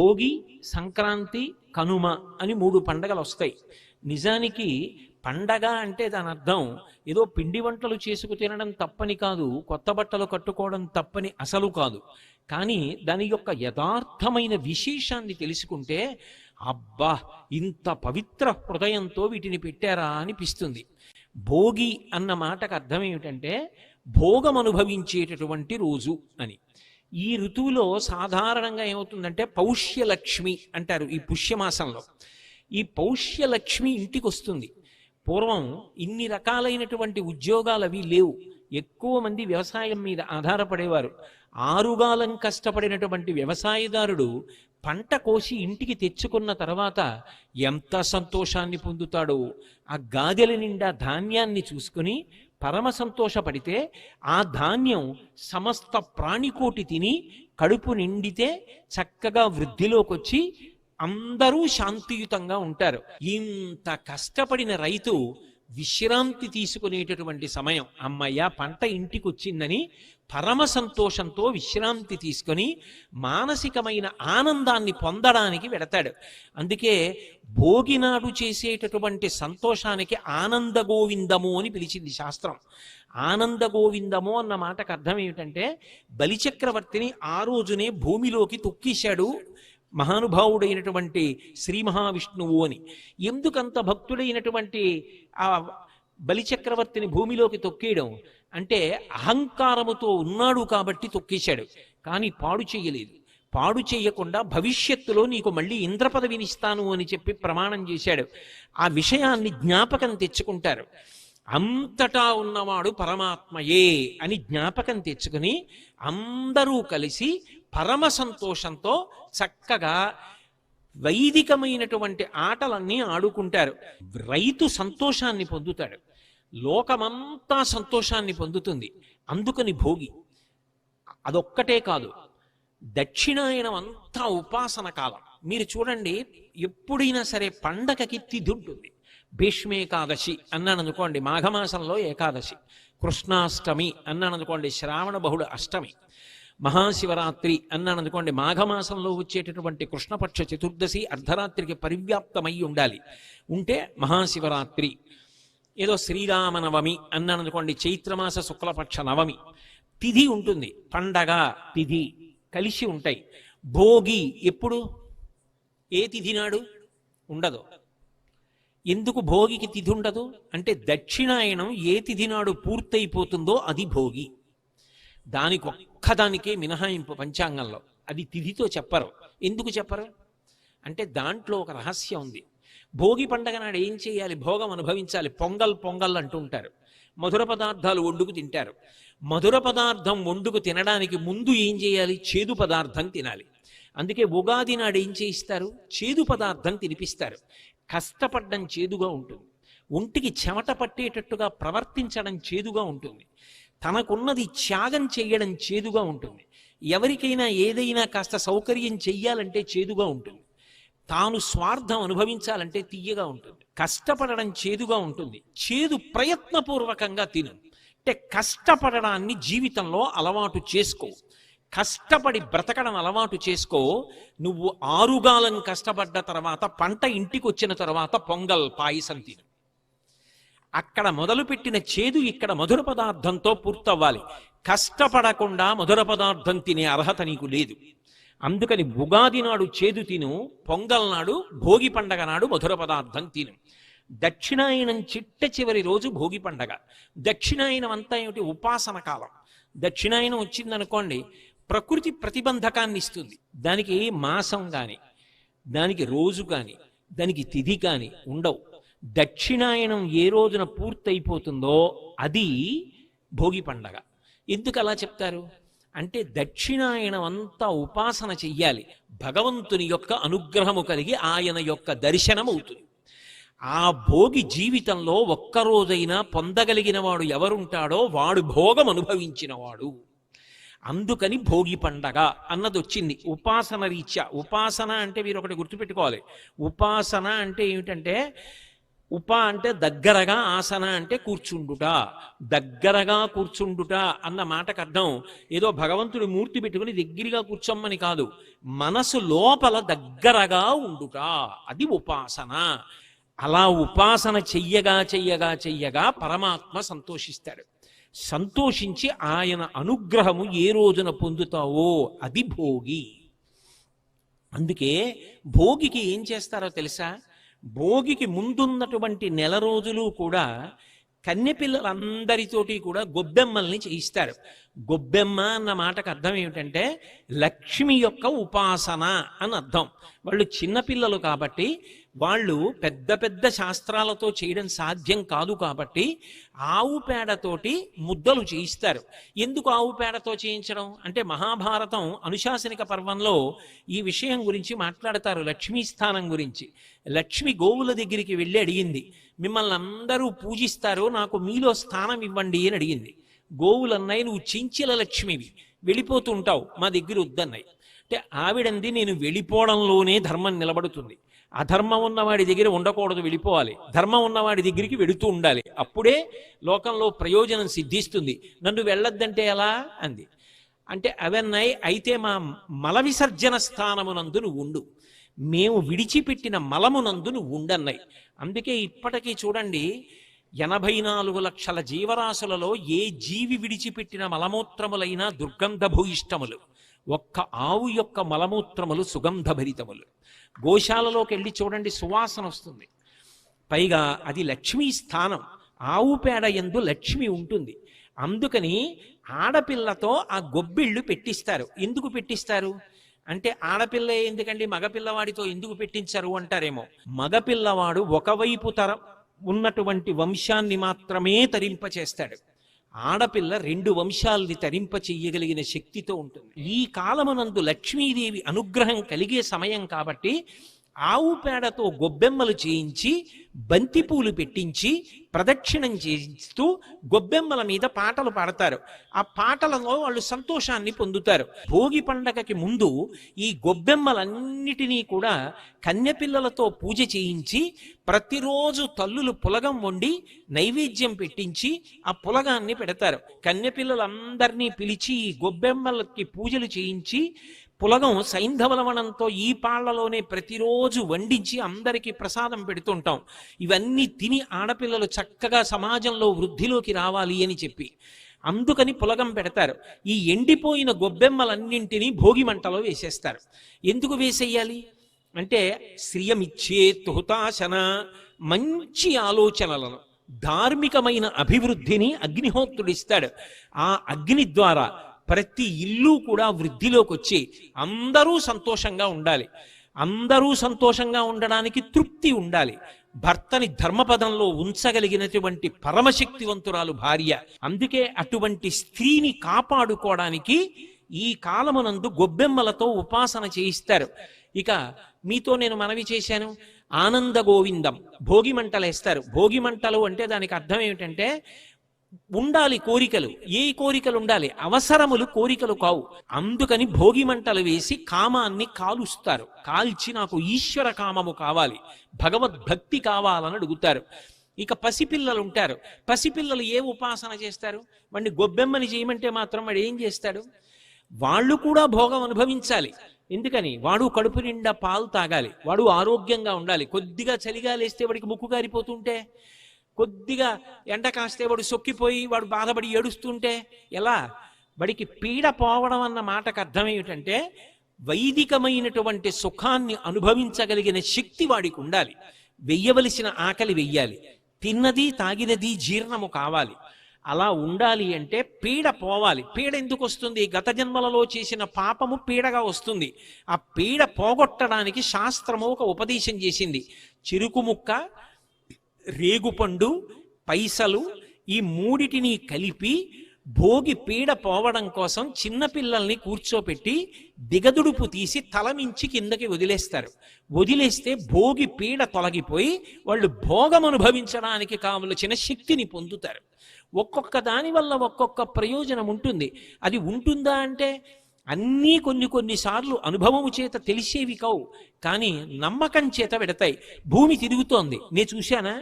భోగి, సంక్రాంతి, కనుమ అని 3 పండగలు వస్తాయి. నిజానికి పండగ అంటే దాని అర్థం ఏదో పిండి వంటలు చేసుకు తినడం తప్పని కాదు, కొత్త బట్టలు కట్టుకోవడం తప్పని అసలు కాదు. కానీ దాని యొక్క యథార్థమైన విశేషాన్ని తెలుసుకుంటే అబ్బా, ఇంత పవిత్ర హృదయంతో వీటిని పెట్టారా అనిపిస్తుంది. భోగి అన్న మాటకు అర్థం ఏమిటంటే భోగం అనుభవించేటటువంటి రోజు అని. ఈ ఋతువులో సాధారణంగా ఏమవుతుందంటే పౌష్యలక్ష్మి అంటారు ఈ పుష్యమాసంలో. ఈ పౌష్యలక్ష్మి ఇంటికి వస్తుంది. పూర్వం ఇన్ని రకాలైనటువంటి ఉద్యోగాలు అవి లేవు. ఎక్కువ మంది వ్యవసాయం మీద ఆధారపడేవారు. ఆరుగాలం కష్టపడినటువంటి వ్యవసాయదారుడు పంట కోసి ఇంటికి తెచ్చుకున్న తర్వాత ఎంత సంతోషాన్ని పొందుతాడో. ఆ గాదెల నిండా ధాన్యాన్ని చూసుకుని పరమ సంతోషపడితే ఆ ధాన్యం సమస్త ప్రాణికోటి తిని కడుపు నిండితే చక్కగా వృద్ధిలోకి వచ్చి అందరూ శాంతియుతంగా ఉంటారు. ఇంత కష్టపడిన రైతు విశ్రాంతి తీసుకునేటటువంటి సమయం, అమ్మయ్య పంట ఇంటికి వచ్చిందని పరమ సంతోషంతో విశ్రాంతి తీసుకొని మానసికమైన ఆనందాన్ని పొందడానికి వెడతాడు. అందుకే భోగినాడు చేసేటటువంటి సంతోషానికి ఆనంద గోవిందము అని పిలిచింది శాస్త్రం. ఆనంద గోవిందము అన్న మాటకు అర్థం ఏమిటంటే బలిచక్రవర్తిని ఆ రోజునే భూమిలోకి తొక్కేశాడు మహానుభావుడైనటువంటి శ్రీ మహావిష్ణువు అని. ఎందుకంత భక్తుడైనటువంటి ఆ బలిచక్రవర్తిని భూమిలోకి తొక్కేయడం అంటే అహంకారముతో ఉన్నాడు కాబట్టి తొక్కేశాడు, కానీ పాడు చెయ్యలేదు. పాడు చెయ్యకుండా భవిష్యత్తులో నీకు మళ్ళీ ఇంద్రపదవిని ఇస్తాను అని చెప్పి ప్రమాణం చేశాడు. ఆ విషయాన్ని జ్ఞాపకం తెచ్చుకుంటారు. అంతటా ఉన్నవాడు పరమాత్మయే అని జ్ఞాపకం తెచ్చుకుని అందరూ కలిసి పరమ సంతోషంతో చక్కగా వైదికమైనటువంటి ఆటలన్నీ ఆడుకుంటారు. రైతు సంతోషాన్ని పొందుతాడు, లోకమంతా సంతోషాన్ని పొందుతుంది. అందుకని భోగి. అదొక్కటే కాదు, దక్షిణాయనం అంతా ఉపాసన కాలం. మీరు చూడండి, ఎప్పుడైనా సరే పండగకి తిథి ఉంటుంది. భీష్మేకాదశి అన్నాను అనుకోండి, మాఘమాసంలో ఏకాదశి. కృష్ణాష్టమి అన్నాను అనుకోండి, శ్రావణ బహుళ అష్టమి. మహాశివరాత్రి అన్నాను అనుకోండి, మాఘమాసంలో వచ్చేటటువంటి కృష్ణపక్ష చతుర్దశి అర్ధరాత్రికి పరివ్యాప్తమై ఉండాలి. ఉంటే మహాశివరాత్రి. ఏదో శ్రీరామనవమి అన్నాను అనుకోండి, చైత్రమాస శుక్లపక్ష నవమి. తిథి ఉంటుంది, పండగ తిథి కలిసి ఉంటాయి. భోగి ఎప్పుడు, ఏ తిథి నాడు ఉండదు. ఎందుకు భోగికి తిథి ఉండదు అంటే దక్షిణాయనం ఏ తిథి నాడు పూర్తయిపోతుందో అది భోగి. దానికి ఒక్కదానికే మినహాయింపు పంచాంగంలో. అది తిథితో చెప్పరు. ఎందుకు చెప్పరు అంటే దాంట్లో ఒక రహస్యం ఉంది. భోగి పండగ నాడు ఏం చేయాలి? భోగం అనుభవించాలి. పొంగల్ పొంగల్ అంటూ ఉంటారు. మధుర పదార్థాలు వండుకు తింటారు. మధుర పదార్థం వండుకు తినడానికి ముందు ఏం చేయాలి? చేదు పదార్థం తినాలి. అందుకే ఉగాది నాడు ఏం చేయిస్తారు? చేదు పదార్థం తినిపిస్తారు. కష్టపడ్డం చేదుగా ఉంటుంది, ఒంటికి చెమట పట్టేటట్టుగా ప్రవర్తించడం చేదుగా ఉంటుంది, తనకున్నది త్యాగం చెయ్యడం చేదుగా ఉంటుంది. ఎవరికైనా ఏదైనా కాస్త సౌకర్యం చెయ్యాలంటే చేదుగా ఉంటుంది. తాను స్వార్థం అనుభవించాలంటే తీయగా ఉంటుంది. కష్టపడడం చేదుగా ఉంటుంది. చేదు ప్రయత్నపూర్వకంగా తిను. అంటే కష్టపడడాన్ని జీవితంలో అలవాటు చేసుకో. కష్టపడి బ్రతకడం అలవాటు చేసుకో. నువ్వు ఆరుగాలం కష్టపడ్డ తర్వాత పంట ఇంటికి వచ్చిన తర్వాత పొంగల్ పాయసం తిను. అక్కడ మొదలుపెట్టిన చేదు ఇక్కడ మధుర పదార్థంతో పూర్తవ్వాలి. కష్టపడకుండా మధుర పదార్థం తినే అర్హత నీకు లేదు. అందుకని ఉగాది నాడు చేదు తిను, పొంగల్ నాడు భోగి పండగ నాడు మధుర పదార్థం తిను. దక్షిణాయనం చిట్ట చివరి రోజు భోగి పండగ. దక్షిణాయనం అంతా ఏమిటి? ఉపాసన కాలం. దక్షిణాయనం వచ్చిందనుకోండి, ప్రకృతి ప్రతిబంధకాన్ని ఇస్తుంది. దానికి మాసం కానీ, దానికి రోజు కానీ, దానికి తిథి కానీ ఉండవు. దక్షిణాయనం ఏ రోజున పూర్తయిపోతుందో అది భోగి పండగ. ఎందుకు అలా చెప్తారు అంటే దక్షిణాయనం అంతా ఉపాసన చెయ్యాలి. భగవంతుని యొక్క అనుగ్రహము కలిగి ఆయన యొక్క దర్శనం అవుతుంది. ఆ భోగి జీవితంలో ఒక్కరోజైనా పొందగలిగిన వాడు ఎవరుంటాడో వాడు భోగం అనుభవించినవాడు. అందుకని భోగి పండగ అన్నది వచ్చింది ఉపాసన రీత్యా. ఉపాసన అంటే మీరు ఒకటి గుర్తుపెట్టుకోవాలి. ఉపాసన అంటే ఏమిటంటే ఉప అంటే దగ్గరగా, ఆసన అంటే కూర్చుండుట. దగ్గరగా కూర్చుండుట అన్న మాటకు అర్థం ఏదో భగవంతుడి మూర్తి పెట్టుకుని దగ్గరగా కూర్చోమ్మని కాదు, మనసు లోపల దగ్గరగా ఉండుట, అది ఉపాసన. అలా ఉపాసన చెయ్యగా చెయ్యగా చెయ్యగా పరమాత్మ సంతోషిస్తాడు. సంతోషించి ఆయన అనుగ్రహము ఏ రోజున పొందుతావో అది భోగి. అందుకే భోగికి ఏం చేస్తారో తెలుసా? భోగికి ముందున్నటువంటి నెల రోజులు కూడా కన్నెపిల్లలందరితోటి కూడా గొబ్బెమ్మల్ని చేయిస్తారు. గొబ్బెమ్మ అన్న మాటకు అర్థం ఏమిటంటే లక్ష్మి యొక్క ఉపాసన అని అర్థం. వాళ్ళు చిన్నపిల్లలు కాబట్టి వాళ్ళు పెద్ద పెద్ద శాస్త్రాలతో చేయడం సాధ్యం కాదు కాబట్టి ఆవు పేడతోటి ముద్దలు చేయిస్తారు. ఎందుకు ఆవు పేడతో చేయించడం అంటే మహాభారతం అనుశాసనిక పర్వంలో ఈ విషయం గురించి మాట్లాడతారు, లక్ష్మీ స్థానం గురించి. లక్ష్మి గోవుల దగ్గరికి వెళ్ళి అడిగింది, మిమ్మల్ని అందరూ పూజిస్తారు, నాకు మీలో స్థానం ఇవ్వండి అని అడిగింది. గోవులన్నాయి, నువ్వు చించిల లక్ష్మివి, వెళ్ళిపోతూ ఉంటావు, మా దగ్గర వద్దన్నాయి. అంటే ఆవిడంది, నేను వెళ్ళిపోవడంలోనే ధర్మం నిలబడుతుంది, అధర్మం ఉన్నవాడి దగ్గర ఉండకూడదు, వెళ్ళిపోవాలి, ధర్మం ఉన్నవాడి దగ్గరికి వెళుతూ ఉండాలి, అప్పుడే లోకంలో ప్రయోజనం సిద్ధిస్తుంది, నన్ను వెళ్ళొద్దంటే ఎలా అంది. అంటే అవన్నాయి, అయితే మా మల విసర్జన స్థానమునందు నువ్వు ఉండు, మేము విడిచిపెట్టిన మలమునందు నువ్వు ఉండన్నాయి. అందుకే ఇప్పటికీ చూడండి, 84 లక్షల జీవరాశులలో ఏ జీవి విడిచిపెట్టిన మలమూత్రములైనా దుర్గంధభూయిష్టములు, ఒక్క ఆవు యొక్క మలమూత్రములు సుగంధభరితములు. గోశాలలోకి వెళ్ళి చూడండి, సువాసన వస్తుంది. పైగా అది లక్ష్మీ స్థానం, ఆవు పేడ యందు లక్ష్మి ఉంటుంది. అందుకని ఆడపిల్లతో ఆ గొబ్బిళ్ళు పెట్టిస్తారు. ఎందుకు పెట్టిస్తారు అంటే, ఆడపిల్ల ఎందుకండి మగపిల్లవాడితో ఎందుకు పెట్టించరు అంటారేమో. మగపిల్లవాడు ఒకవైపు ఉన్నటువంటి వంశాన్ని మాత్రమే తరింపచేస్తాడు, ఆడపిల్ల 2 వంశాలని తరింప చెయ్యగలిగిన శక్తితో ఉంటుంది. ఈ కాలమునందు లక్ష్మీదేవి అనుగ్రహం కలిగే సమయం కాబట్టి ఆవు పేడతో గొబ్బెమ్మలు చేయించి బంతిపూలు పెట్టించి ప్రదక్షిణం చేయిస్తూ గొబ్బెమ్మల మీద పాటలు పాడతారు. ఆ పాటలలో వాళ్ళు సంతోషాన్ని పొందుతారు. భోగి పండగకి ముందు ఈ గొబ్బెమ్మలన్నిటినీ కూడా కన్యపిల్లలతో పూజ చేయించి ప్రతిరోజు తల్లులు పులగం వండి నైవేద్యం పెట్టించి ఆ పులగాన్ని పెడతారు. కన్యపిల్లలందరినీ పిలిచి ఈ గొబ్బెమ్మలకి పూజలు చేయించి పులగం సైంధవలవనంతో ఈ పాళ్లలోనే ప్రతిరోజు వండించి అందరికీ ప్రసాదం పెడుతుంటాం. ఇవన్నీ తిని ఆడపిల్లలు చక్కగా సమాజంలో వృద్ధిలోకి రావాలి అని చెప్పి అందుకని పులగం పెడతారు. ఈ ఎండిపోయిన గొబ్బెమ్మలన్నింటినీ భోగి మంటలో వేసేస్తారు. ఎందుకు వేసేయాలి అంటే, శ్రియమిచ్చేత్ హుతాశన, మంచి ఆలోచనలను, ధార్మికమైన అభివృద్ధిని అగ్నిహోత్రుడిస్తాడు. ఆ అగ్ని ద్వారా ప్రతి ఇల్లు కూడా వృద్ధిలోకి వచ్చి అందరూ సంతోషంగా ఉండాలి. అందరూ సంతోషంగా ఉండడానికి తృప్తి ఉండాలి. భర్తని ధర్మపదంలో ఉంచగలిగినటువంటి పరమశక్తివంతురాలు భార్య. అందుకే అటువంటి స్త్రీని కాపాడుకోవడానికి ఈ కాలమునందు గొబ్బెమ్మలతో ఉపాసన చేయిస్తారు. ఇక మీతో నేను మనవి చేశాను, ఆనంద గోవిందం భోగి మంటలు వేస్తారు. భోగి మంటలు అంటే దానికి అర్థం ఏమిటంటే, ఉండాలి కోరికలు, ఏ కోరికలు ఉండాలి, అవసరములు కోరికలు కావు. అందుకని భోగి మంటలు వేసి కామాన్ని కాలుస్తారు. కాల్చి నాకు ఈశ్వర కామము కావాలి, భగవద్భక్తి కావాలని అడుగుతారు. ఇక పసిపిల్లలు ఉంటారు. పసిపిల్లలు ఏ ఉపాసన చేస్తారు? వాడిని గొబ్బెమ్మని చేయమంటే మాత్రం వాడు ఏం చేస్తాడు? వాళ్ళు కూడా భోగం అనుభవించాలి. ఎందుకని? వాడు కడుపు నిండా పాలు తాగాలి, వాడు ఆరోగ్యంగా ఉండాలి. కొద్దిగా చలిగాలేస్తే వాడికి ముక్కు గారిపోతుంటే, కొద్దిగా ఎండ కాస్తే వాడు సొక్కిపోయి వాడు బాధపడి ఏడుస్తుంటే ఎలా? వాడికి పీడ పోవడం అన్న మాటకు అర్థం ఏమిటంటే, వైదికమైనటువంటి సుఖాన్ని అనుభవించగలిగిన శక్తి వాడికి ఉండాలి. వెయ్యవలసిన ఆకలి వెయ్యాలి, తిన్నది తాగినది జీర్ణము కావాలి. అలా ఉండాలి అంటే పీడ పోవాలి. పీడ ఎందుకు వస్తుంది? గత జన్మలలో చేసిన పాపము పీడగా వస్తుంది. ఆ పీడ పోగొట్టడానికి శాస్త్రము ఒక ఉపదేశం చేసింది. చెరుకు ముక్క, రేగుపండు, పైసలు, ఈ మూడిటిని కలిపి భోగి పీడ పోవడం కోసం చిన్నపిల్లల్ని కూర్చోపెట్టి దిగదుడుపు తీసి తలమించి కిందకి వదిలేస్తారు. వదిలేస్తే భోగి పీడ తొలగిపోయి వాళ్ళు భోగం అనుభవించడానికి కావలసిన శక్తిని పొందుతారు. ఒక్కొక్క దాని వల్ల ఒక్కొక్క ప్రయోజనం ఉంటుంది. అది ఉంటుందా అంటే, అన్నీ కొన్నిసార్లు అనుభవము చేత తెలిసేవి కావు, కానీ నమ్మకం చేత పెడతాయి. భూమి తిరుగుతోంది, నేను చూశానా?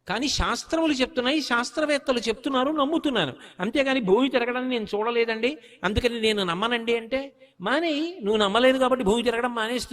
కానీ శాస్త్రములు చెప్తున్నాయి, శాస్త్రవేత్తలు చెప్తున్నారు, నమ్ముతున్నాను. అంతేగాని భూమి తిరగడం నేను చూడలేదండి అందుకని నేను నమ్మనండి అంటే మానేయి. నువ్వు నమ్మలేదు కాబట్టి భూమి తిరగడం మానేస్తుంది.